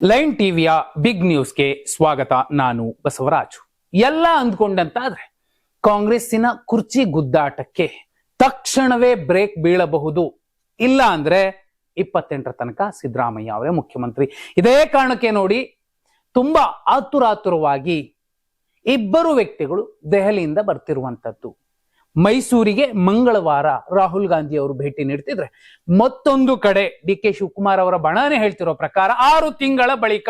Line ಟಿವಿಯ big ನ್ಯೂಸ್ಗೆ ಸ್ವಾಗತ. ನಾನು ಬಸವರಾಜು. ಎಲ್ಲ ಅಂದ್ಕೊಂಡಂತಾದ್ರೆ ಕಾಂಗ್ರೆಸ್ಸಿನ ಕುರ್ಚಿ ಗುದ್ದಾಟಕ್ಕೆ ತಕ್ಷಣವೇ ಬ್ರೇಕ್ ಬೀಳಬಹುದು, ಇಲ್ಲ ಅಂದ್ರೆ 28ರ ತನಕ ಸಿದ್ದರಾಮಯ್ಯ ಅವರೇ ಮುಖ್ಯಮಂತ್ರಿ. ಇದೇ ಕಾರಣಕ್ಕೆ ನೋಡಿ ತುಂಬಾ ಆತುರಾತುರವಾಗಿ ಇಬ್ಬರು ವ್ಯಕ್ತಿಗಳು ದೆಹಲಿಯಿಂದ ಬರ್ತಿರುವಂತದ್ದು. ಮೈಸೂರಿಗೆ ಮಂಗಳವಾರ ರಾಹುಲ್ ಗಾಂಧಿ ಅವರು ಭೇಟಿ ನೀಡ್ತಿದ್ರೆ, ಮತ್ತೊಂದು ಕಡೆ ಡಿ ಕೆ ಶಿವಕುಮಾರ್ ಅವರ ಬಣನೆ ಹೇಳ್ತಿರೋ ಪ್ರಕಾರ 6 ತಿಂಗಳ ಬಳಿಕ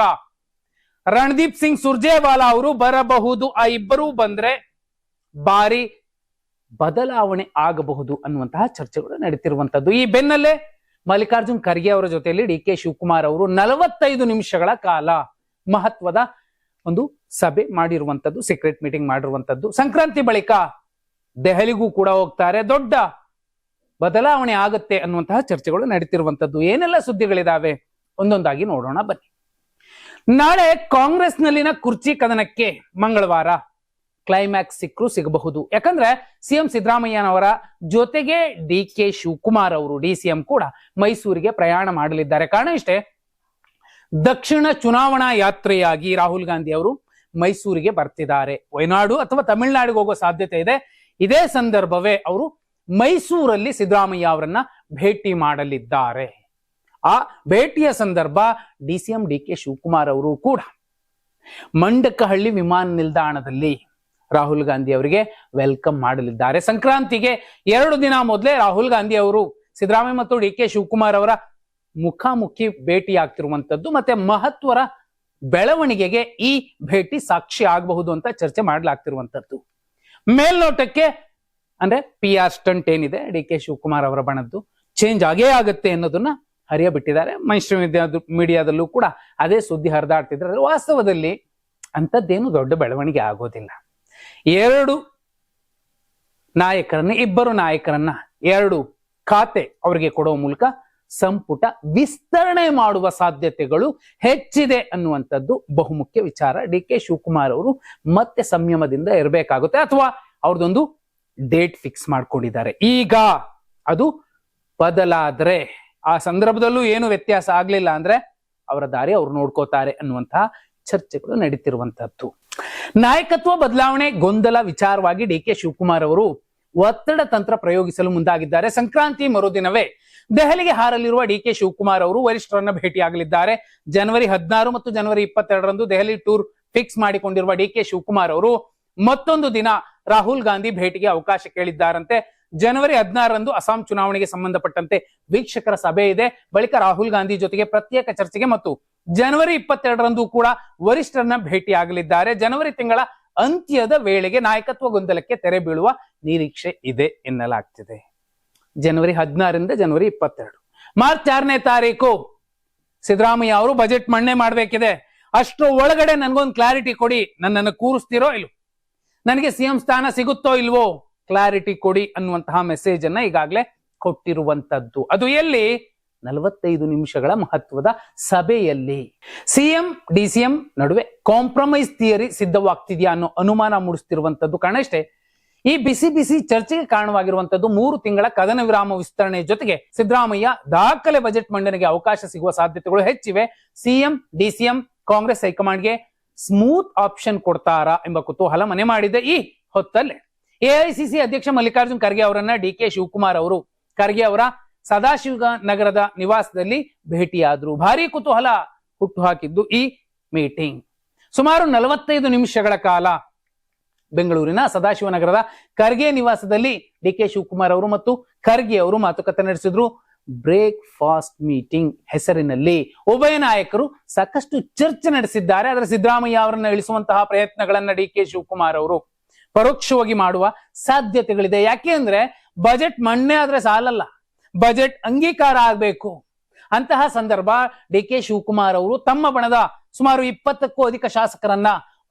ರಣದೀಪ್ ಸಿಂಗ್ ಸುರ್ಜೇವಾಲಾ ಅವರು ಬರಬಹುದು. ಆ ಇಬ್ಬರೂ ಬಂದ್ರೆ ಭಾರಿ ಬದಲಾವಣೆ ಆಗಬಹುದು ಅನ್ನುವಂತಹ ಚರ್ಚೆಗಳು ನಡೀತಿರುವಂತದ್ದು. ಈ ಬೆನ್ನಲ್ಲೇ ಮಲ್ಲಿಕಾರ್ಜುನ್ ಖರ್ಗೆ ಅವರ ಜೊತೆಯಲ್ಲಿ ಡಿ ಕೆ ಶಿವಕುಮಾರ್ ಅವರು 45 ನಿಮಿಷಗಳ ಕಾಲ ಮಹತ್ವದ ಒಂದು ಸಭೆ ಮಾಡಿರುವಂತದ್ದು, ಸೀಕ್ರೆಟ್ ಮೀಟಿಂಗ್ ಮಾಡಿರುವಂತದ್ದು. ಸಂಕ್ರಾಂತಿ ಬಳಿಕ ದೆಹಲಿಗೂ ಕೂಡ ಹೋಗ್ತಾರೆ, ದೊಡ್ಡ ಬದಲಾವಣೆ ಆಗುತ್ತೆ ಅನ್ನುವಂತಹ ಚರ್ಚೆಗಳು ನಡೀತಿರುವಂತದ್ದು. ಏನೆಲ್ಲ ಸುದ್ದಿಗಳಿದಾವೆ ಒಂದೊಂದಾಗಿ ನೋಡೋಣ ಬನ್ನಿ. ನಾಳೆ ಕಾಂಗ್ರೆಸ್ನಲ್ಲಿನ ಕುರ್ಚಿ ಕದನಕ್ಕೆ ಮಂಗಳವಾರ ಕ್ಲೈಮ್ಯಾಕ್ಸ್ ಸಿಗಬಹುದು. ಯಾಕಂದ್ರೆ ಸಿಎಂ ಸಿದ್ದರಾಮಯ್ಯನವರ ಜೊತೆಗೆ ಡಿ ಕೆ ಶಿವಕುಮಾರ್ ಅವರು ಡಿಸಿಎಂ ಕೂಡ ಮೈಸೂರಿಗೆ ಪ್ರಯಾಣ ಮಾಡಲಿದ್ದಾರೆ. ಕಾರಣ ಇಷ್ಟೇ, ದಕ್ಷಿಣ ಚುನಾವಣಾ ಯಾತ್ರೆಯಾಗಿ ರಾಹುಲ್ ಗಾಂಧಿ ಅವರು ಮೈಸೂರಿಗೆ ಬರ್ತಿದ್ದಾರೆ. ವಯನಾಡು ಅಥವಾ ತಮಿಳುನಾಡಿಗೆ ಹೋಗೋ ಸಾಧ್ಯತೆ ಇದೆ. ಇದೇ ಸಂದರ್ಭವೇ ಅವರು ಮೈಸೂರಲ್ಲಿ ಸಿದ್ದರಾಮಯ್ಯ ಅವರನ್ನ ಭೇಟಿ ಮಾಡಲಿದ್ದಾರೆ. ಆ ಭೇಟಿಯ ಸಂದರ್ಭ ಡಿಸಿಎಂ ಡಿ ಕೆ ಶಿವಕುಮಾರ್ ಅವರು ಕೂಡ ಮಂಡಕಹಳ್ಳಿ ವಿಮಾನ ನಿಲ್ದಾಣದಲ್ಲಿ ರಾಹುಲ್ ಗಾಂಧಿ ಅವರಿಗೆ ವೆಲ್ಕಮ್ ಮಾಡಲಿದ್ದಾರೆ. ಸಂಕ್ರಾಂತಿಗೆ 2 ದಿನ ಮೊದಲೇ ರಾಹುಲ್ ಗಾಂಧಿ ಅವರು ಸಿದ್ದರಾಮಯ್ಯ ಮತ್ತು ಡಿ ಕೆ ಶಿವಕುಮಾರ್ ಅವರ ಮುಖಾಮುಖಿ ಭೇಟಿ ಆಗ್ತಿರುವಂತದ್ದು. ಮತ್ತೆ ಮಹತ್ವದ ಬೆಳವಣಿಗೆಗೆ ಈ ಭೇಟಿ ಸಾಕ್ಷಿ ಆಗಬಹುದು ಅಂತ ಚರ್ಚೆ ಮಾಡಲಾಗ್ತಿರುವಂತದ್ದು. ಮೇಲ್ನೋಟಕ್ಕೆ ಅಂದ್ರೆ PR ಸ್ಟಂಟ್ ಏನಿದೆ ಡಿ ಕೆ ಶಿವಕುಮಾರ್ ಅವರ ಬಣದ್ದು ಚೇಂಜ್ ಆಗೇ ಆಗುತ್ತೆ ಅನ್ನೋದನ್ನ ಹರಿಯ ಬಿಟ್ಟಿದ್ದಾರೆ. ಮೈನ್ಸ್ಟ್ರೀಮ್ ಮೀಡಿಯಾದಲ್ಲೂ ಕೂಡ ಅದೇ ಸುದ್ದಿ ಹರಿದಾಡ್ತಿದ್ರೆ, ವಾಸ್ತವದಲ್ಲಿ ಅಂಥದ್ದೇನು ದೊಡ್ಡ ಬೆಳವಣಿಗೆ ಆಗೋದಿಲ್ಲ. ಇಬ್ಬರು ನಾಯಕರನ್ನ 2 ಖಾತೆ ಅವರಿಗೆ ಕೊಡುವ ಮೂಲಕ ಸಂಪುಟ ವಿಸ್ತರಣೆ ಮಾಡುವ ಸಾಧ್ಯತೆಗಳು ಹೆಚ್ಚಿದೆ ಅನ್ನುವಂಥದ್ದು ಬಹುಮುಖ್ಯ ವಿಚಾರ. ಡಿ ಕೆ ಶಿವಕುಮಾರ್ ಅವರು ಮತ್ತೆ ಸಂಯಮದಿಂದ ಇರಬೇಕಾಗುತ್ತೆ, ಅಥವಾ ಅವ್ರದ್ದೊಂದು ಡೇಟ್ ಫಿಕ್ಸ್ ಮಾಡ್ಕೊಂಡಿದ್ದಾರೆ. ಈಗ ಅದು ಬದಲಾದ್ರೆ, ಆ ಸಂದರ್ಭದಲ್ಲೂ ಏನು ವ್ಯತ್ಯಾಸ ಆಗ್ಲಿಲ್ಲ ಅಂದ್ರೆ ಅವರ ದಾರಿ ಅವ್ರು ನೋಡ್ಕೋತಾರೆ ಅನ್ನುವಂತಹ ಚರ್ಚೆಗಳು ನಡೀತಿರುವಂತದ್ದು. ನಾಯಕತ್ವ ಬದಲಾವಣೆ ಗೊಂದಲ ವಿಚಾರವಾಗಿ ಡಿ ಕೆ ಶಿವಕುಮಾರ್ ಅವರು ಒತ್ತಡ ತಂತ್ರ ಪ್ರಯೋಗಿಸಲು ಮುಂದಾಗಿದ್ದಾರೆ. ಸಂಕ್ರಾಂತಿ ಮರುದಿನವೇ ದೆಹಲಿಗೆ ಹಾರಲಿರುವ ಡಿ ಕೆ ಶಿವಕುಮಾರ್ ಅವರು ವರಿಷ್ಠರನ್ನ ಭೇಟಿಯಾಗಲಿದ್ದಾರೆ. ಜನವರಿ 16 ಮತ್ತು ಜನವರಿ 22ರಂದು ದೆಹಲಿ ಟೂರ್ ಫಿಕ್ಸ್ ಮಾಡಿಕೊಂಡಿರುವ ಡಿ ಕೆ ಶಿವಕುಮಾರ್ ಅವರು ಮತ್ತೊಂದು ದಿನ ರಾಹುಲ್ ಗಾಂಧಿ ಭೇಟಿಗೆ ಅವಕಾಶ ಕೇಳಿದ್ದಾರಂತೆ. ಜನವರಿ 16ರಂದು ಅಸ್ಸಾಂ ಚುನಾವಣೆಗೆ ಸಂಬಂಧಪಟ್ಟಂತೆ ವೀಕ್ಷಕರ ಸಭೆ ಇದೆ. ಬಳಿಕ ರಾಹುಲ್ ಗಾಂಧಿ ಜೊತೆಗೆ ಪ್ರತ್ಯೇಕ ಚರ್ಚೆಗೆ ಮತ್ತು ಜನವರಿ 22ರಂದು ಕೂಡ ವರಿಷ್ಠರನ್ನ ಭೇಟಿ ಆಗಲಿದ್ದಾರೆ. ಜನವರಿ ತಿಂಗಳ ಅಂತ್ಯದ ವೇಳೆಗೆ ನಾಯಕತ್ವ ಗೊಂದಲಕ್ಕೆ ತೆರೆ ಬೀಳುವ ನಿರೀಕ್ಷೆ ಇದೆ ಎನ್ನಲಾಗ್ತಿದೆ. ಜನವರಿ 16ರಿಂದ ಜನವರಿ 22. ಮಾರ್ಚ್ 6ನೇ ತಾರೀಕು ಸಿದ್ದರಾಮಯ್ಯ ಅವರು ಬಜೆಟ್ ಮಂಡನೆ ಮಾಡಬೇಕಿದೆ. ಅಷ್ಟರ ಒಳಗಡೆ ನನ್ಗೊಂದು ಕ್ಲಾರಿಟಿ ಕೊಡಿ, ನನ್ನನ್ನು ಕೂರಿಸ್ತಿರೋ ಇಲ್ವೋ, ನನಗೆ ಸಿಎಂ ಸ್ಥಾನ ಸಿಗುತ್ತೋ ಇಲ್ವೋ, ಕ್ಲಾರಿಟಿ ಕೊಡಿ ಅನ್ನುವಂತಹ ಮೆಸೇಜ್ ಅನ್ನ ಈಗಾಗಲೇ ಕೊಟ್ಟಿರುವಂತದ್ದು. ಅದು ಎಲ್ಲಿ? 45 ನಿಮಿಷಗಳ ಮಹತ್ವದ ಸಭೆಯಲ್ಲಿ. ಸಿಎಂ ಡಿಸಿಎಂ ನಡುವೆ ಕಾಂಪ್ರಮೈಸ್ ಥಿಯರಿ ಸಿದ್ಧವಾಗ್ತಿದ್ಯಾ ಅನ್ನೋ ಅನುಮಾನ ಮೂಡಿಸ್ತಿರುವಂತದ್ದು. ಕಾರಣ ಇಷ್ಟೇ, ಈ ಬಿಸಿ ಚರ್ಚೆಗೆ ಕಾರಣವಾಗಿರುವಂತದ್ದು 3 ತಿಂಗಳ ಕದನ ವಿರಾಮ ವಿಸ್ತರಣೆ ಜೊತೆಗೆ ಸಿದ್ದರಾಮಯ್ಯ ದಾಖಲೆ ಬಜೆಟ್ ಮಂಡನೆಗೆ ಅವಕಾಶ ಸಿಗುವ ಸಾಧ್ಯತೆಗಳು ಹೆಚ್ಚಿವೆ. ಸಿಎಂ ಡಿಸಿಎಂ ಕಾಂಗ್ರೆಸ್ ಹೈಕಮಾಂಡ್ಗೆ ಸ್ಮೂತ್ ಆಪ್ಷನ್ ಕೊಡ್ತಾರಾ ಎಂಬ ಕುತೂಹಲ ಮನೆ ಮಾಡಿದೆ. ಈ ಹೊತ್ತಲ್ಲೇ ಎಐಸಿಸಿ ಅಧ್ಯಕ್ಷ ಮಲ್ಲಿಕಾರ್ಜುನ್ ಖರ್ಗೆ ಅವರನ್ನ ಡಿ ಕೆ ಶಿವಕುಮಾರ್ ಅವರು ಖರ್ಗೆ ಅವರ ಸದಾಶಿವ ನಗರದ ನಿವಾಸದಲ್ಲಿ ಭೇಟಿಯಾದ್ರು. ಭಾರಿ ಕುತೂಹಲ ಹುಟ್ಟುಹಾಕಿದ್ದು ಈ ಮೀಟಿಂಗ್. ಸುಮಾರು 45 ನಿಮಿಷಗಳ ಕಾಲ ಬೆಂಗಳೂರಿನ ಸದಾಶಿವನಗರದ ಖರ್ಗೆ ನಿವಾಸದಲ್ಲಿ ಡಿ ಕೆ ಶಿವಕುಮಾರ್ ಅವರು ಮತ್ತು ಖರ್ಗೆ ಅವರು ಮಾತುಕತೆ ನಡೆಸಿದ್ರು. ಬ್ರೇಕ್ಫಾಸ್ಟ್ ಮೀಟಿಂಗ್ ಹೆಸರಿನಲ್ಲಿ ಉಭಯ ನಾಯಕರು ಸಾಕಷ್ಟು ಚರ್ಚೆ ನಡೆಸಿದ್ದಾರೆ. ಆದರೆ ಸಿದ್ದರಾಮಯ್ಯ ಅವರನ್ನ ಇಳಿಸುವಂತಹ ಪ್ರಯತ್ನಗಳನ್ನ ಡಿ ಕೆ ಶಿವಕುಮಾರ್ ಅವರು ಪರೋಕ್ಷವಾಗಿ ಮಾಡುವ ಸಾಧ್ಯತೆಗಳಿದೆ. ಯಾಕೆ ಅಂದ್ರೆ ಬಜೆಟ್ ಮಂಡನೆ ಆದ್ರೆ ಸಾಲಲ್ಲ, ಬಜೆಟ್ ಅಂಗೀಕಾರ ಆಗ್ಬೇಕು. ಅಂತಹ ಸಂದರ್ಭ ಡಿ ಕೆ ಶಿವಕುಮಾರ್ ಅವರು ತಮ್ಮ ಬಣದ ಸುಮಾರು 20ಕ್ಕೂ ಅಧಿಕ ಶಾಸಕರನ್ನ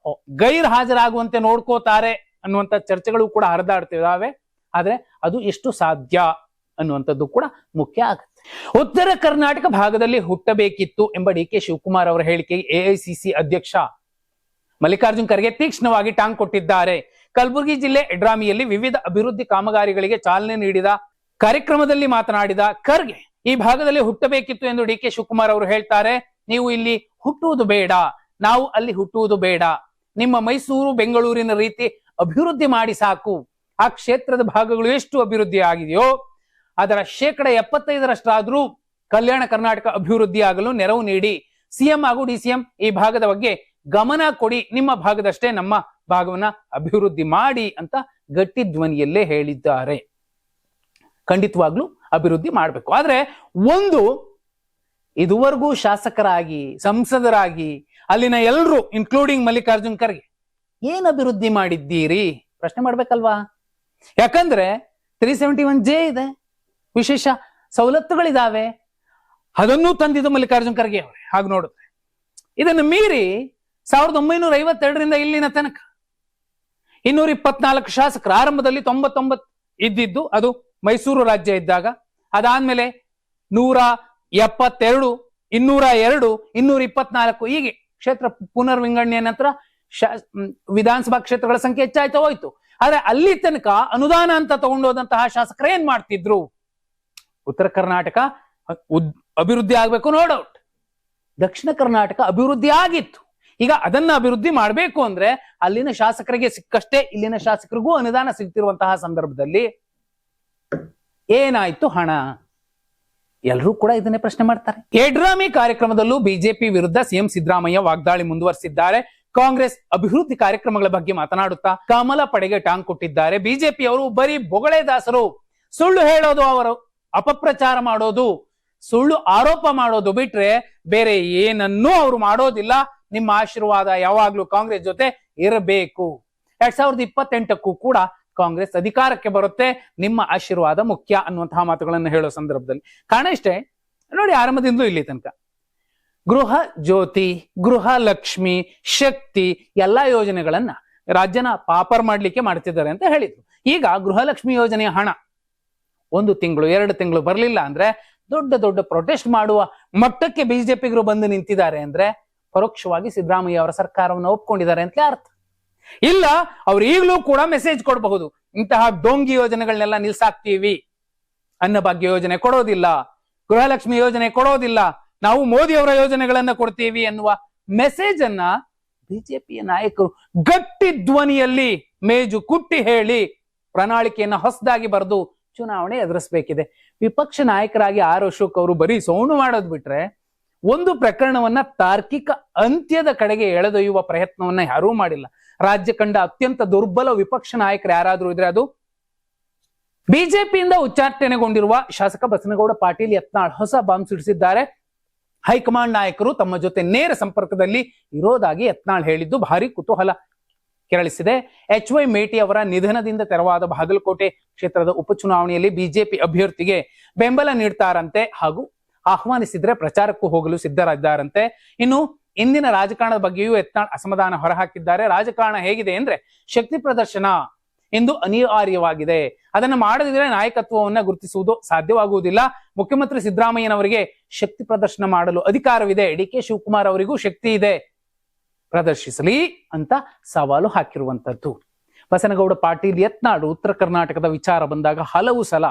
ಗೈರ್ ಹಾಜರಾಗುವಂತೆ ನೋಡ್ಕೋತಾರೆ ಅನ್ನುವಂಥ ಚರ್ಚೆಗಳು ಕೂಡ ಹರಿದಾಡ್ತಿದ್ದಾವೆ. ಆದ್ರೆ ಅದು ಎಷ್ಟು ಸಾಧ್ಯ ಅನ್ನುವಂಥದ್ದು ಕೂಡ ಮುಖ್ಯ ಆಗುತ್ತೆ. ಉತ್ತರ ಕರ್ನಾಟಕ ಭಾಗದಲ್ಲಿ ಹುಟ್ಟಬೇಕಿತ್ತು ಎಂಬ ಡಿ ಕೆ ಶಿವಕುಮಾರ್ ಅವರ ಹೇಳಿಕೆಗೆ ಎಐಸಿಸಿ ಅಧ್ಯಕ್ಷ ಮಲ್ಲಿಕಾರ್ಜುನ್ ಖರ್ಗೆ ತೀಕ್ಷ್ಣವಾಗಿ ಟಾಂಗ್ ಕೊಟ್ಟಿದ್ದಾರೆ. ಕಲಬುರಗಿ ಜಿಲ್ಲೆ ಎಡ್ರಾಮಿಯಲ್ಲಿ ವಿವಿಧ ಅಭಿವೃದ್ಧಿ ಕಾಮಗಾರಿಗಳಿಗೆ ಚಾಲನೆ ನೀಡಿದ ಕಾರ್ಯಕ್ರಮದಲ್ಲಿ ಮಾತನಾಡಿದ ಖರ್ಗೆ ಈ ಭಾಗದಲ್ಲಿ ಹುಟ್ಟಬೇಕಿತ್ತು ಎಂದು ಡಿ ಕೆ ಶಿವಕುಮಾರ್ ಅವರು ಹೇಳ್ತಾರೆ. ನೀವು ಇಲ್ಲಿ ಹುಟ್ಟುವುದು ಬೇಡ, ನಾವು ಅಲ್ಲಿ ಹುಟ್ಟುವುದು ಬೇಡ, ನಿಮ್ಮ ಮೈಸೂರು ಬೆಂಗಳೂರಿನ ರೀತಿ ಅಭಿವೃದ್ಧಿ ಮಾಡಿ ಸಾಕು. ಆ ಕ್ಷೇತ್ರದ ಭಾಗಗಳು ಎಷ್ಟು ಅಭಿವೃದ್ಧಿ ಆಗಿದೆಯೋ ಅದರ 75% ಕಲ್ಯಾಣ ಕರ್ನಾಟಕ ಅಭಿವೃದ್ಧಿ ಆಗಲು ನೆರವು ನೀಡಿ. ಸಿಎಂ ಹಾಗೂ ಡಿಸಿಎಂ ಈ ಭಾಗದ ಬಗ್ಗೆ ಗಮನ ಕೊಡಿ, ನಿಮ್ಮ ಭಾಗದಷ್ಟೇ ನಮ್ಮ ಭಾಗವನ್ನ ಅಭಿವೃದ್ಧಿ ಮಾಡಿ ಅಂತ ಗಟ್ಟಿ ಧ್ವನಿಯಲ್ಲೇ ಹೇಳಿದ್ದಾರೆ. ಖಂಡಿತವಾಗ್ಲೂ ಅಭಿವೃದ್ಧಿ ಮಾಡಬೇಕು. ಆದ್ರೆ ಒಂದು, ಇದುವರೆಗೂ ಶಾಸಕರಾಗಿ ಸಂಸದರಾಗಿ ಅಲ್ಲಿನ ಎಲ್ಲರೂ ಇನ್ಕ್ಲೂಡಿಂಗ್ ಮಲ್ಲಿಕಾರ್ಜುನ್ ಖರ್ಗೆ ಏನ್ ಅಭಿವೃದ್ಧಿ ಮಾಡಿದ್ದೀರಿ ಪ್ರಶ್ನೆ ಮಾಡ್ಬೇಕಲ್ವಾ? ಯಾಕಂದ್ರೆ 371J ಇದೆ, ವಿಶೇಷ ಸವಲತ್ತುಗಳಿದಾವೆ, ಅದನ್ನೂ ತಂದಿದ್ದು ಮಲ್ಲಿಕಾರ್ಜುನ್ ಖರ್ಗೆ ಅವರೇ. ಹಾಗೆ ನೋಡಿದ್ರೆ ಇದನ್ನು ಮೀರಿ 1952ರಿಂದ ಇಲ್ಲಿನ ತನಕ 224 ಶಾಸಕರು, ಆರಂಭದಲ್ಲಿ 99 ಇದ್ದಿದ್ದು, ಅದು ಮೈಸೂರು ರಾಜ್ಯ ಇದ್ದಾಗ. ಅದಾದ್ಮೇಲೆ 172, 202, 224 ಹೀಗೆ ಕ್ಷೇತ್ರ ಪುನರ್ ವಿಂಗಡಣೆಯ ನಂತರ ವಿಧಾನಸಭಾ ಕ್ಷೇತ್ರಗಳ ಸಂಖ್ಯೆ ಹೆಚ್ಚಾಯ್ತಾ ಹೋಯ್ತು. ಆದ್ರೆ ಅಲ್ಲಿ ತನಕ ಅನುದಾನ ಅಂತ ತಗೊಂಡೋದಂತಹ ಶಾಸಕರು ಏನ್ ಮಾಡ್ತಿದ್ರು? ಉತ್ತರ ಕರ್ನಾಟಕ ಅಭಿವೃದ್ಧಿ ಆಗ್ಬೇಕು, ನೋ ಡೌಟ್. ದಕ್ಷಿಣ ಕರ್ನಾಟಕ ಅಭಿವೃದ್ಧಿ ಆಗಿತ್ತು. ಈಗ ಅದನ್ನ ಅಭಿವೃದ್ಧಿ ಮಾಡಬೇಕು ಅಂದ್ರೆ ಅಲ್ಲಿನ ಶಾಸಕರಿಗೆ ಸಿಕ್ಕಷ್ಟೇ ಇಲ್ಲಿನ ಶಾಸಕರಿಗೂ ಅನುದಾನ ಸಿಗ್ತಿರುವಂತಹ ಸಂದರ್ಭದಲ್ಲಿ ಏನಾಯ್ತು ಹಣ? ಎಲ್ಲರೂ ಕೂಡ ಇದನ್ನೇ ಪ್ರಶ್ನೆ ಮಾಡ್ತಾರೆ. ಎಡ್ರಾಮಿ ಕಾರ್ಯಕ್ರಮದಲ್ಲೂ ಬಿಜೆಪಿ ವಿರುದ್ಧ ಸಿಎಂ ಸಿದ್ದರಾಮಯ್ಯ ವಾಗ್ದಾಳಿ ಮುಂದುವರಿಸಿದ್ದಾರೆ. ಕಾಂಗ್ರೆಸ್ ಅಭಿವೃದ್ಧಿ ಕಾರ್ಯಕ್ರಮಗಳ ಬಗ್ಗೆ ಮಾತನಾಡುತ್ತಾ ಕಮಲ ಪಡೆಗೆ ಟಾಂಗ್ ಕೊಟ್ಟಿದ್ದಾರೆ. ಬಿಜೆಪಿ ಅವರು ಬರೀ ಬೊಗಳೆ ದಾಸರು, ಸುಳ್ಳು ಹೇಳೋದು, ಅವರು ಅಪಪ್ರಚಾರ ಮಾಡೋದು, ಸುಳ್ಳು ಆರೋಪ ಮಾಡೋದು ಬಿಟ್ರೆ ಬೇರೆ ಏನನ್ನೂ ಅವರು ಮಾಡೋದಿಲ್ಲ. ನಿಮ್ಮ ಆಶೀರ್ವಾದ ಯಾವಾಗ್ಲೂ ಕಾಂಗ್ರೆಸ್ ಜೊತೆ ಇರಬೇಕು. 2028ಕ್ಕೂ ಕೂಡ ಕಾಂಗ್ರೆಸ್ ಅಧಿಕಾರಕ್ಕೆ ಬರುತ್ತೆ, ನಿಮ್ಮ ಆಶೀರ್ವಾದ ಮುಖ್ಯ ಅನ್ನುವಂತಹ ಮಾತುಗಳನ್ನು ಹೇಳೋ ಸಂದರ್ಭದಲ್ಲಿ ಕಾರಣ ಇಷ್ಟೇ ನೋಡಿ. ಆರಂಭದಿಂದಲೂ ಇಲ್ಲಿ ತನಕ ಗೃಹ ಜ್ಯೋತಿ, ಗೃಹ ಲಕ್ಷ್ಮಿ, ಶಕ್ತಿ ಎಲ್ಲಾ ಯೋಜನೆಗಳನ್ನ ರಾಜ್ಯನ ಪಾಪರ್ ಮಾಡ್ಲಿಕ್ಕೆ ಮಾಡ್ತಿದ್ದಾರೆ ಅಂತ ಹೇಳಿದ್ರು. ಈಗ ಗೃಹಲಕ್ಷ್ಮಿ ಯೋಜನೆಯ ಹಣ 1 ತಿಂಗಳು 2 ತಿಂಗಳು ಬರಲಿಲ್ಲ ಅಂದ್ರೆ ದೊಡ್ಡ ದೊಡ್ಡ ಪ್ರೊಟೆಸ್ಟ್ ಮಾಡುವ ಮಟ್ಟಕ್ಕೆ ಬಿಜೆಪಿಗರು ಬಂದು ನಿಂತಿದ್ದಾರೆ ಅಂದ್ರೆ ಪರೋಕ್ಷವಾಗಿ ಸಿದ್ದರಾಮಯ್ಯ ಅವರ ಸರ್ಕಾರವನ್ನು ಒಪ್ಕೊಂಡಿದ್ದಾರೆ ಅಂತ ಅರ್ಥ. ಇಲ್ಲ, ಅವ್ರು ಈಗಲೂ ಕೂಡ ಮೆಸೇಜ್ ಕೊಡಬಹುದು, ಇಂತಹ ಡೋಂಗಿ ಯೋಜನೆಗಳನ್ನೆಲ್ಲ ನಿಲ್ಸಾಕ್ತೀವಿ, ಅನ್ನಭಾಗ್ಯ ಯೋಜನೆ ಕೊಡೋದಿಲ್ಲ, ಗೃಹಲಕ್ಷ್ಮಿ ಯೋಜನೆ ಕೊಡೋದಿಲ್ಲ, ನಾವು ಮೋದಿ ಅವರ ಯೋಜನೆಗಳನ್ನ ಕೊಡ್ತೀವಿ ಎನ್ನುವ ಮೆಸೇಜ್ ಅನ್ನ ಬಿಜೆಪಿಯ ನಾಯಕರು ಗಟ್ಟಿ ಧ್ವನಿಯಲ್ಲಿ ಮೇಜು ಕುಟ್ಟಿ ಹೇಳಿ ಪ್ರಣಾಳಿಕೆಯನ್ನ ಹೊಸದಾಗಿ ಬರೆದು ಚುನಾವಣೆ ಎದುರಿಸಬೇಕಿದೆ. ವಿಪಕ್ಷ ನಾಯಕರಾಗಿ ಆರ್ ಅಶೋಕ್ ಅವರು ಬರೀ ಸೌಂಡು ಮಾಡೋದು ಬಿಟ್ರೆ ಒಂದು ಪ್ರಕರಣವನ್ನ ತಾರ್ಕಿಕ ಅಂತ್ಯದ ಕಡೆಗೆ ಎಳೆದೊಯ್ಯುವ ಪ್ರಯತ್ನವನ್ನ ಯಾರೂ ಮಾಡಿಲ್ಲ. ರಾಜ್ಯ ಕಂಡ ಅತ್ಯಂತ ದುರ್ಬಲ ವಿಪಕ್ಷ ನಾಯಕರು ಯಾರಾದ್ರೂ ಇದ್ರೆ ಅದು ಬಿಜೆಪಿಯಿಂದ ಉಚ್ಚಾಟನೆಗೊಂಡಿರುವ ಶಾಸಕ ಬಸನಗೌಡ ಪಾಟೀಲ್ ಯತ್ನಾಳ್ ಹೊಸ ಬಾಂಬ್ ಸಿಡಿಸಿದ್ದಾರೆ. ಹೈಕಮಾಂಡ್ ನಾಯಕರು ತಮ್ಮ ಜೊತೆ ನೇರ ಸಂಪರ್ಕದಲ್ಲಿ ಇರೋದಾಗಿ ಯತ್ನಾಳ್ ಹೇಳಿದ್ದು ಭಾರಿ ಕುತೂಹಲ ಕೆರಳಿಸಿದೆ. HY ಮೇಟಿ ಅವರ ನಿಧನದಿಂದ ತೆರವಾದ ಬಾಗಲಕೋಟೆ ಕ್ಷೇತ್ರದ ಉಪಚುನಾವಣೆಯಲ್ಲಿ ಬಿಜೆಪಿ ಅಭ್ಯರ್ಥಿಗೆ ಬೆಂಬಲ ನೀಡ್ತಾರಂತೆ ಹಾಗೂ ಆಹ್ವಾನಿಸಿದ್ರೆ ಪ್ರಚಾರಕ್ಕೂ ಹೋಗಲು ಸಿದ್ಧರಿದ್ದಾರಂತೆ. ಇನ್ನು ಇಂದಿನ ರಾಜಕಾರಣದ ಬಗ್ಗೆಯೂ ಯತ್ನಾಳ್ ಅಸಮಾಧಾನ ಹೊರಹಾಕಿದ್ದಾರೆ. ರಾಜಕಾರಣ ಹೇಗಿದೆ ಅಂದ್ರೆ ಶಕ್ತಿ ಪ್ರದರ್ಶನ ಎಂದು ಅನಿವಾರ್ಯವಾಗಿದೆ, ಅದನ್ನ ಮಾಡದಿದ್ರೆ ನಾಯಕತ್ವವನ್ನ ಗುರುತಿಸುವುದು ಸಾಧ್ಯವಾಗುವುದಿಲ್ಲ. ಮುಖ್ಯಮಂತ್ರಿ ಸಿದ್ದರಾಮಯ್ಯನವರಿಗೆ ಶಕ್ತಿ ಪ್ರದರ್ಶನ ಮಾಡಲು ಅಧಿಕಾರವಿದೆ, DK ಶಿವಕುಮಾರ್ ಅವರಿಗೂ ಶಕ್ತಿ ಇದೆ, ಪ್ರದರ್ಶಿಸಲಿ ಅಂತ ಸವಾಲು ಹಾಕಿರುವಂತದ್ದು. ಬಸನಗೌಡ ಪಾಟೀಲ್ ಯತ್ನಾಳ್ ಉತ್ತರ ಕರ್ನಾಟಕದ ವಿಚಾರ ಬಂದಾಗ ಹಲವು ಸಲ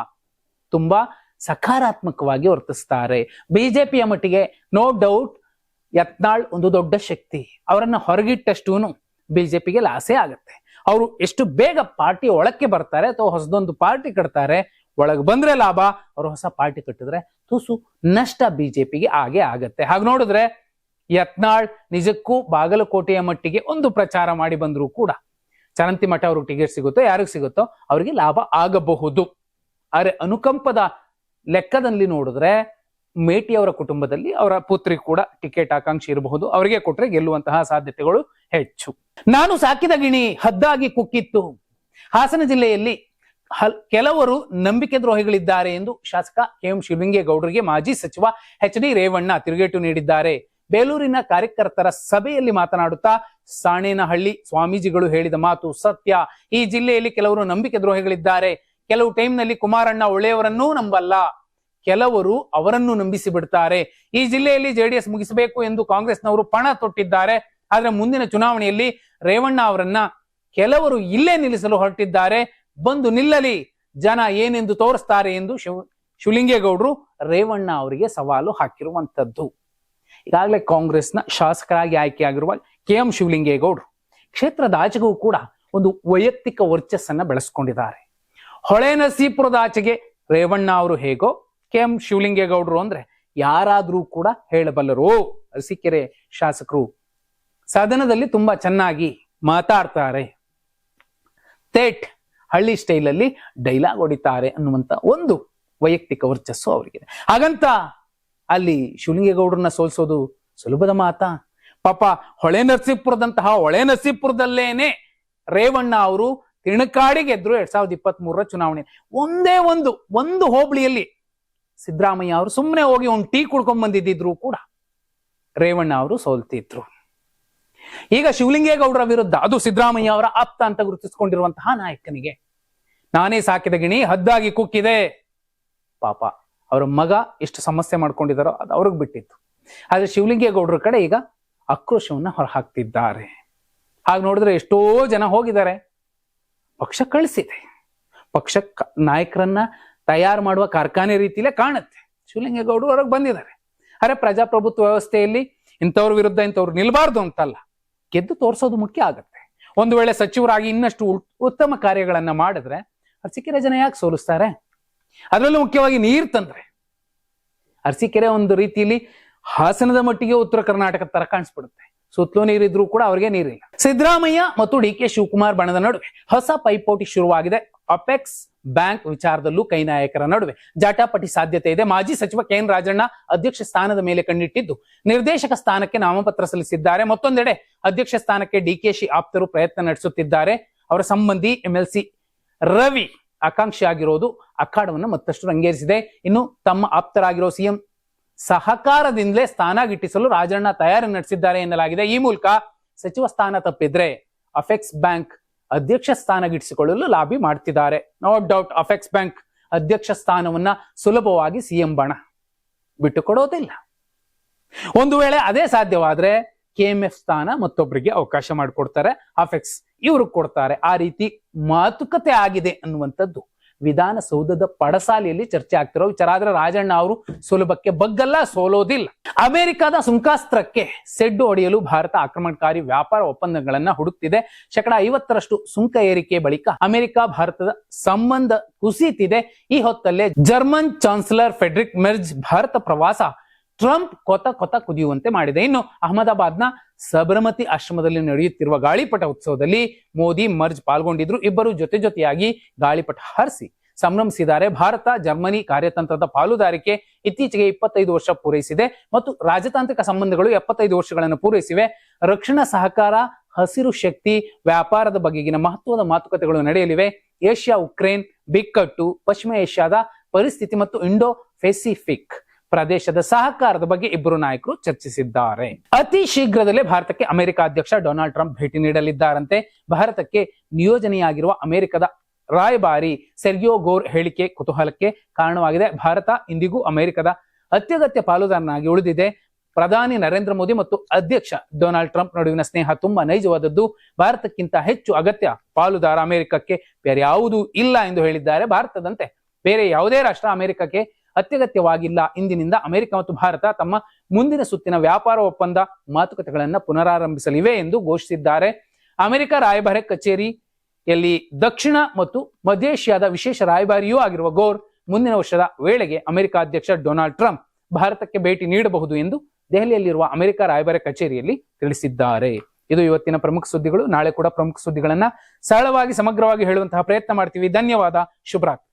ತುಂಬಾ ಸಕಾರಾತ್ಮಕವಾಗಿ ವರ್ತಿಸ್ತಾರೆ. ಬಿಜೆಪಿಯ ಮಟ್ಟಿಗೆ ನೋ ಡೌಟ್ ಯತ್ನಾಳ್ ಒಂದು ದೊಡ್ಡ ಶಕ್ತಿ, ಅವರನ್ನ ಹೊರಗಿಟ್ಟಷ್ಟು ಬಿಜೆಪಿಗೆ ಲಾಸೇ ಆಗತ್ತೆ. ಅವರು ಎಷ್ಟು ಬೇಗ ಪಾರ್ಟಿ ಒಳಕ್ಕೆ ಬರ್ತಾರೆ ಅಥವಾ ಹೊಸದೊಂದು ಪಾರ್ಟಿ ಕಟ್ತಾರೆ, ಒಳಗೆ ಬಂದ್ರೆ ಲಾಭ, ಅವರು ಹೊಸ ಪಾರ್ಟಿ ಕಟ್ಟಿದ್ರೆ ತುಸು ನಷ್ಟ ಬಿಜೆಪಿಗೆ ಆಗೇ ಆಗತ್ತೆ. ಹಾಗೆ ನೋಡಿದ್ರೆ ಯತ್ನಾಳ್ ನಿಜಕ್ಕೂ ಬಾಗಲಕೋಟೆಯ ಮಟ್ಟಿಗೆ ಒಂದು ಪ್ರಚಾರ ಮಾಡಿ ಬಂದ್ರು ಕೂಡ ಚರಂತಿ ಮಠ ಅವ್ರಿಗೆ ಟಿಕೆಟ್ ಸಿಗುತ್ತೋ ಯಾರಿಗೆ ಸಿಗುತ್ತೋ ಅವರಿಗೆ ಲಾಭ ಆಗಬಹುದು. ಆದ್ರೆ ಅನುಕಂಪದ ಲೆಕ್ಕದಲ್ಲಿ ನೋಡಿದ್ರೆ ಮೇಟಿ ಅವರ ಕುಟುಂಬದಲ್ಲಿ ಅವರ ಪುತ್ರಿ ಕೂಡ ಟಿಕೆಟ್ ಆಕಾಂಕ್ಷಿ ಇರಬಹುದು, ಅವರಿಗೆ ಕೊಟ್ರೆ ಗೆಲ್ಲುವಂತಹ ಸಾಧ್ಯತೆಗಳು ಹೆಚ್ಚು. ನಾನು ಸಾಕಿದ ಗಿಣಿ ಹದ್ದಾಗಿ ಕುಕ್ಕಿತ್ತು. ಹಾಸನ ಜಿಲ್ಲೆಯಲ್ಲಿ ಕೆಲವರು ನಂಬಿಕೆ ದ್ರೋಹಿಗಳಿದ್ದಾರೆ ಎಂದು ಶಾಸಕ KM ಶಿವಲಿಂಗೇಗೌಡರಿಗೆ ಮಾಜಿ ಸಚಿವ HD ರೇವಣ್ಣ ತಿರುಗೇಟು ನೀಡಿದ್ದಾರೆ. ಬೇಲೂರಿನ ಕಾರ್ಯಕರ್ತರ ಸಭೆಯಲ್ಲಿ ಮಾತನಾಡುತ್ತಾ ಸಾಣೇನಹಳ್ಳಿ ಸ್ವಾಮೀಜಿಗಳು ಹೇಳಿದ ಮಾತು ಸತ್ಯ. ಈ ಜಿಲ್ಲೆಯಲ್ಲಿ ಕೆಲವರು ನಂಬಿಕೆ ದ್ರೋಹಿಗಳಿದ್ದಾರೆ. ಕೆಲವು ಟೈಮ್ನಲ್ಲಿ ಕುಮಾರಣ್ಣ ಒಳ್ಳೆಯವರನ್ನೂ ನಂಬಲ್ಲ, ಕೆಲವರು ಅವರನ್ನು ನಂಬಿಸಿ ಬಿಡ್ತಾರೆ. ಈ ಜಿಲ್ಲೆಯಲ್ಲಿ JDS ಮುಗಿಸಬೇಕು ಎಂದು ಕಾಂಗ್ರೆಸ್ನವರು ಪಣ ತೊಟ್ಟಿದ್ದಾರೆ. ಆದ್ರೆ ಮುಂದಿನ ಚುನಾವಣೆಯಲ್ಲಿ ರೇವಣ್ಣ ಅವರನ್ನ ಕೆಲವರು ಇಲ್ಲೇ ನಿಲ್ಲಿಸಲು ಹೊರಟಿದ್ದಾರೆ, ಬಂದು ನಿಲ್ಲಲಿ, ಜನ ಏನೆಂದು ತೋರಿಸ್ತಾರೆ ಎಂದು ಶಿವಲಿಂಗೇಗೌಡರು ರೇವಣ್ಣ ಅವರಿಗೆ ಸವಾಲು ಹಾಕಿರುವಂತದ್ದು. ಈಗಾಗಲೇ ಕಾಂಗ್ರೆಸ್ನ ಶಾಸಕರಾಗಿ ಆಯ್ಕೆಯಾಗಿರುವ KM ಶಿವಲಿಂಗೇಗೌಡರು ಕ್ಷೇತ್ರದ ಆಚೆಗೂ ಕೂಡ ಒಂದು ವೈಯಕ್ತಿಕ ವರ್ಚಸ್ಸನ್ನ ಬೆಳೆಸ್ಕೊಂಡಿದ್ದಾರೆ. ಹೊಳೆನರಸೀಪುರದ ಆಚೆಗೆ ರೇವಣ್ಣ ಅವರು ಹೇಗೋ KM ಶಿವಲಿಂಗೇಗೌಡರು ಅಂದ್ರೆ ಯಾರಾದ್ರೂ ಕೂಡ ಹೇಳಬಲ್ಲರು. ಅರಸೀಕೆರೆ ಶಾಸಕರು ಸದನದಲ್ಲಿ ತುಂಬಾ ಚೆನ್ನಾಗಿ ಮಾತಾಡ್ತಾರೆ, ತೇಟ್ ಹಳ್ಳಿ ಸ್ಟೈಲಲ್ಲಿ ಡೈಲಾಗ್ ಹೊಡಿತಾರೆ ಅನ್ನುವಂತ ಒಂದು ವೈಯಕ್ತಿಕ ವರ್ಚಸ್ಸು ಅವರಿಗಿದೆ. ಹಾಗಂತ ಅಲ್ಲಿ ಶಿವಲಿಂಗೇಗೌಡರನ್ನ ಸೋಲ್ಸೋದು ಸುಲಭದ ಮಾತಾ? ಪಾಪ ಹೊಳೆನರಸೀಪುರದಂತಹ ಹೊಳೆನರಸೀಪುರದಲ್ಲೇನೆ ರೇವಣ್ಣ ಅವರು ತಿಣಕಾಡಿ ಗೆದ್ರು 2023 ಚುನಾವಣೆ. ಒಂದೇ ಒಂದು ಹೋಬಳಿಯಲ್ಲಿ ಸಿದ್ದರಾಮಯ್ಯ ಅವರು ಸುಮ್ಮನೆ ಹೋಗಿ ಒಂದು ಟೀ ಕುಡ್ಕೊಂಡ್ ಬಂದಿದ್ರು ಕೂಡ ರೇವಣ್ಣ ಅವರು ಸೋಲ್ತಿದ್ರು. ಈಗ ಶಿವಲಿಂಗೇಗೌಡರ ವಿರುದ್ಧ, ಅದು ಸಿದ್ದರಾಮಯ್ಯ ಅವರ ಆಪ್ತ ಅಂತ ಗುರುತಿಸಿಕೊಂಡಿರುವಂತಹ ನಾಯಕನಿಗೆ ನಾನೇ ಸಾಕಿದ ಗಿಣಿ ಹದ್ದಾಗಿ ಕುಕ್ಕಿದೆ. ಪಾಪ ಅವರ ಮಗ ಎಷ್ಟು ಸಮಸ್ಯೆ ಮಾಡ್ಕೊಂಡಿದಾರೋ ಅದು ಅವ್ರಿಗೆ ಬಿಟ್ಟಿತ್ತು. ಆದ್ರೆ ಶಿವಲಿಂಗೇಗೌಡರ ಕಡೆ ಈಗ ಆಕ್ರೋಶವನ್ನ ಹೊರಹಾಕ್ತಿದ್ದಾರೆ. ಹಾಗೆ ನೋಡಿದ್ರೆ ಎಷ್ಟೋ ಜನ ಹೋಗಿದ್ದಾರೆ, ಪಕ್ಷ ಕಳಿಸಿದೆ, ಪಕ್ಷ ನಾಯಕರನ್ನ ತಯಾರು ಮಾಡುವ ಕಾರ್ಖಾನೆ ರೀತಿಲೇ ಕಾಣುತ್ತೆ. ಶಿವಲಿಂಗೇಗೌಡರು ಹೊರಗೆ ಬಂದಿದ್ದಾರೆ. ಅರೆ ಪ್ರಜಾಪ್ರಭುತ್ವ ವ್ಯವಸ್ಥೆಯಲ್ಲಿ ಇಂಥವ್ರ ವಿರುದ್ಧ ಇಂಥವ್ರು ನಿಲ್ಬಾರ್ದು ಅಂತಲ್ಲ, ಗೆದ್ದು ತೋರಿಸೋದು ಮುಖ್ಯ ಆಗುತ್ತೆ. ಒಂದು ವೇಳೆ ಸಚಿವರಾಗಿ ಇನ್ನಷ್ಟು ಉತ್ತಮ ಕಾರ್ಯಗಳನ್ನ ಮಾಡಿದ್ರೆ ಅರಸೀಕೆರೆ ಜನ ಯಾಕೆ ಸೋಲಿಸ್ತಾರೆ? ಅದರಲ್ಲೂ ಮುಖ್ಯವಾಗಿ ನೀರು ತಂದ್ರೆ ಅರಸೀಕೆರೆ ಒಂದು ರೀತಿಯಲ್ಲಿ ಹಾಸನದ ಮಟ್ಟಿಗೆ ಉತ್ತರ ಕರ್ನಾಟಕ ತರ ಕಾಣಿಸ್ಬಿಡುತ್ತೆ. ಸುತ್ತಲೂ ನೀರಿದ್ರು ಕೂಡ ಅವ್ರಿಗೆ ನೀರಿಲ್ಲ. ಸಿದ್ದರಾಮಯ್ಯ ಮತ್ತು DK ಶಿವಕುಮಾರ್ ಬಣದ ನಡುವೆ ಹೊಸ ಪೈಪೋಟಿ ಶುರುವಾಗಿದೆ. ಅಪೆಕ್ಸ್ ಬ್ಯಾಂಕ್ ವಿಚಾರದಲ್ಲೂ ಕೈ ನಾಯಕರ ನಡುವೆ ಜಟಾಪಟಿ ಸಾಧ್ಯತೆ ಇದೆ. ಮಾಜಿ ಸಚಿವ KN ರಾಜಣ್ಣ ಅಧ್ಯಕ್ಷ ಸ್ಥಾನದ ಮೇಲೆ ಕಣ್ಣಿಟ್ಟಿದ್ದು ನಿರ್ದೇಶಕ ಸ್ಥಾನಕ್ಕೆ ನಾಮಪತ್ರ ಸಲ್ಲಿಸಿದ್ದಾರೆ. ಮತ್ತೊಂದೆಡೆ ಅಧ್ಯಕ್ಷ ಸ್ಥಾನಕ್ಕೆ DKಶಿ ಆಪ್ತರು ಪ್ರಯತ್ನ ನಡೆಸುತ್ತಿದ್ದಾರೆ. ಅವರ ಸಂಬಂಧಿ MLC ರವಿ ಆಕಾಂಕ್ಷಿಯಾಗಿರೋದು ಅಖಾಡವನ್ನು ಮತ್ತಷ್ಟು ರಂಗೇರಿಸಿದೆ. ಇನ್ನು ತಮ್ಮ ಆಪ್ತರಾಗಿರೋ CM ಸಹಕಾರದಿಂದಲೇ ಸ್ಥಾನ ಗಿಟ್ಟಿಸಲು ರಾಜಣ್ಣ ತಯಾರಿ ನಡೆಸಿದ್ದಾರೆ ಎನ್ನಲಾಗಿದೆ. ಈ ಮೂಲಕ ಸಚಿವ ಸ್ಥಾನ ತಪ್ಪಿದ್ರೆ ಅಫೆಕ್ಸ್ ಬ್ಯಾಂಕ್ ಅಧ್ಯಕ್ಷ ಸ್ಥಾನ ಗಿಟ್ಟಿಸಿಕೊಳ್ಳಲು ಲಾಬಿ ಮಾಡ್ತಿದ್ದಾರೆ. ನೋ ಡೌಟ್ ಅಫೆಕ್ಸ್ ಬ್ಯಾಂಕ್ ಅಧ್ಯಕ್ಷ ಸ್ಥಾನವನ್ನ ಸುಲಭವಾಗಿ CM ಬಣ ಬಿಟ್ಟುಕೊಡೋದಿಲ್ಲ. ಒಂದು ವೇಳೆ ಅದೇ ಸಾಧ್ಯವಾದ್ರೆ KMF ಸ್ಥಾನ ಮತ್ತೊಬ್ಬರಿಗೆ ಅವಕಾಶ ಮಾಡಿಕೊಡ್ತಾರೆ, ಅಫೆಕ್ಸ್ ಇವರು ಕೊಡ್ತಾರೆ. ಆ ರೀತಿ ಮಾತುಕತೆ ಆಗಿದೆ ಅನ್ನುವಂಥದ್ದು ವಿಧಾನಸೌಧದ ಪಡಸಾಲೆಯಲ್ಲಿ ಚರ್ಚೆ ಆಗ್ತಿರೋ ವಿಚಾರ. ಆದ್ರೆ ರಾಜಣ್ಣ ಅವರು ಸುಲಭಕ್ಕೆ ಬಗ್ಗಲ್ಲ, ಸೋಲೋದಿಲ್ಲ. ಅಮೆರಿಕದ ಸುಂಕಾಸ್ತ್ರಕ್ಕೆ ಸೆಡ್ಡು ಹೊಡೆಯಲು ಭಾರತ ಆಕ್ರಮಣಕಾರಿ ವ್ಯಾಪಾರ ಒಪ್ಪಂದಗಳನ್ನ ಹುಡುಕ್ತಿದೆ. 50% ಸುಂಕ ಏರಿಕೆ ಬಳಿಕ ಅಮೆರಿಕ ಭಾರತದ ಸಂಬಂಧ ಕುಸಿತಿದೆ. ಈ ಹೊತ್ತಲ್ಲೇ ಜರ್ಮನ್ ಚಾನ್ಸಲರ್ ಫೆಡ್ರಿಕ್ ಮೆರ್ಜ್ ಭಾರತ ಪ್ರವಾಸ ಟ್ರಂಪ್ ಕೊತ ಕುದಿಯುವಂತೆ ಮಾಡಿದೆ. ಇನ್ನು ಅಹಮದಾಬಾದ್ನ ಸಬರಮತಿ ಆಶ್ರಮದಲ್ಲಿ ನಡೆಯುತ್ತಿರುವ ಗಾಳಿಪಟ ಉತ್ಸವದಲ್ಲಿ ಮೋದಿ ಮರ್ಜ್ ಪಾಲ್ಗೊಂಡಿದ್ರು. ಇಬ್ಬರು ಜೊತೆಯಾಗಿ ಗಾಳಿಪಟ ಹಾರಿಸಿ ಸಂಭ್ರಮಿಸಿದ್ದಾರೆ. ಭಾರತ ಜರ್ಮನಿ ಕಾರ್ಯತಂತ್ರದ ಪಾಲುದಾರಿಕೆ ಇತ್ತೀಚೆಗೆ 25 ವರ್ಷ ಪೂರೈಸಿದೆ ಮತ್ತು ರಾಜತಾಂತ್ರಿಕ ಸಂಬಂಧಗಳು 75 ವರ್ಷಗಳನ್ನು ಪೂರೈಸಿವೆ. ರಕ್ಷಣಾ ಸಹಕಾರ, ಹಸಿರು ಶಕ್ತಿ, ವ್ಯಾಪಾರದ ಬಗೆಗಿನ ಮಹತ್ವದ ಮಾತುಕತೆಗಳು ನಡೆಯಲಿವೆ. ಏಷ್ಯಾ ಉಕ್ರೇನ್ ಬಿಕ್ಕಟ್ಟು, ಪಶ್ಚಿಮ ಏಷ್ಯಾದ ಪರಿಸ್ಥಿತಿ ಮತ್ತು ಇಂಡೋ ಪೆಸಿಫಿಕ್ ಪ್ರದೇಶದ ಸಹಕಾರದ ಬಗ್ಗೆ ಇಬ್ಬರು ನಾಯಕರು ಚರ್ಚಿಸಿದ್ದಾರೆ. ಅತಿ ಶೀಘ್ರದಲ್ಲೇ ಭಾರತಕ್ಕೆ ಅಮೆರಿಕ ಅಧ್ಯಕ್ಷ ಡೊನಾಲ್ಡ್ ಟ್ರಂಪ್ ಭೇಟಿ ನೀಡಲಿದ್ದಾರಂತೆ. ಭಾರತಕ್ಕೆ ನಿಯೋಜನೆಯಾಗಿರುವ ಅಮೆರಿಕದ ರಾಯಭಾರಿ ಸೆರ್ಗಿಯೋ ಗೋರ್ ಹೇಳಿಕೆ ಕುತೂಹಲಕ್ಕೆ ಕಾರಣವಾಗಿದೆ. ಭಾರತ ಇಂದಿಗೂ ಅಮೆರಿಕದ ಅತ್ಯಗತ್ಯ ಪಾಲುದಾರನಾಗಿ ಉಳಿದಿದೆ. ಪ್ರಧಾನಿ ನರೇಂದ್ರ ಮೋದಿ ಮತ್ತು ಅಧ್ಯಕ್ಷ ಡೊನಾಲ್ಡ್ ಟ್ರಂಪ್ ನಡುವಿನ ಸ್ನೇಹ ತುಂಬಾ ನೈಜವಾದದ್ದು. ಭಾರತಕ್ಕಿಂತ ಹೆಚ್ಚು ಅಗತ್ಯ ಪಾಲುದಾರ ಅಮೆರಿಕಕ್ಕೆ ಬೇರೆ ಯಾವುದೂ ಇಲ್ಲ ಎಂದು ಹೇಳಿದ್ದಾರೆ. ಭಾರತದಂತೆ ಬೇರೆ ಯಾವುದೇ ರಾಷ್ಟ್ರ ಅಮೆರಿಕಕ್ಕೆ ಅತ್ಯಗತ್ಯವಾಗಿಲ್ಲ. ಇಂದಿನಿಂದ ಅಮೆರಿಕ ಮತ್ತು ಭಾರತ ತಮ್ಮ ಮುಂದಿನ ಸುತ್ತಿನ ವ್ಯಾಪಾರ ಒಪ್ಪಂದ ಮಾತುಕತೆಗಳನ್ನು ಪುನರಾರಂಭಿಸಲಿವೆ ಎಂದು ಘೋಷಿಸಿದ್ದಾರೆ. ಅಮೆರಿಕ ರಾಯಭಾರಿ ಕಚೇರಿಯಲ್ಲಿ ದಕ್ಷಿಣ ಮತ್ತು ಮಧ್ಯ ಏಷ್ಯಾದ ವಿಶೇಷ ರಾಯಭಾರಿಯೂ ಆಗಿರುವ ಗೋರ್ ಮುಂದಿನ ವರ್ಷದ ವೇಳೆಗೆ ಅಮೆರಿಕ ಅಧ್ಯಕ್ಷ ಡೊನಾಲ್ಡ್ ಟ್ರಂಪ್ ಭಾರತಕ್ಕೆ ಭೇಟಿ ನೀಡಬಹುದು ಎಂದು ದೆಹಲಿಯಲ್ಲಿರುವ ಅಮೆರಿಕ ರಾಯಭಾರಿ ಕಚೇರಿಯಲ್ಲಿ ತಿಳಿಸಿದ್ದಾರೆ. ಇದು ಇವತ್ತಿನ ಪ್ರಮುಖ ಸುದ್ದಿಗಳು. ನಾಳೆ ಕೂಡ ಪ್ರಮುಖ ಸುದ್ದಿಗಳನ್ನ ಸರಳವಾಗಿ ಸಮಗ್ರವಾಗಿ ಹೇಳುವಂತಹ ಪ್ರಯತ್ನ ಮಾಡ್ತೀವಿ. ಧನ್ಯವಾದ. ಶುಭರಾತ್ರಿ.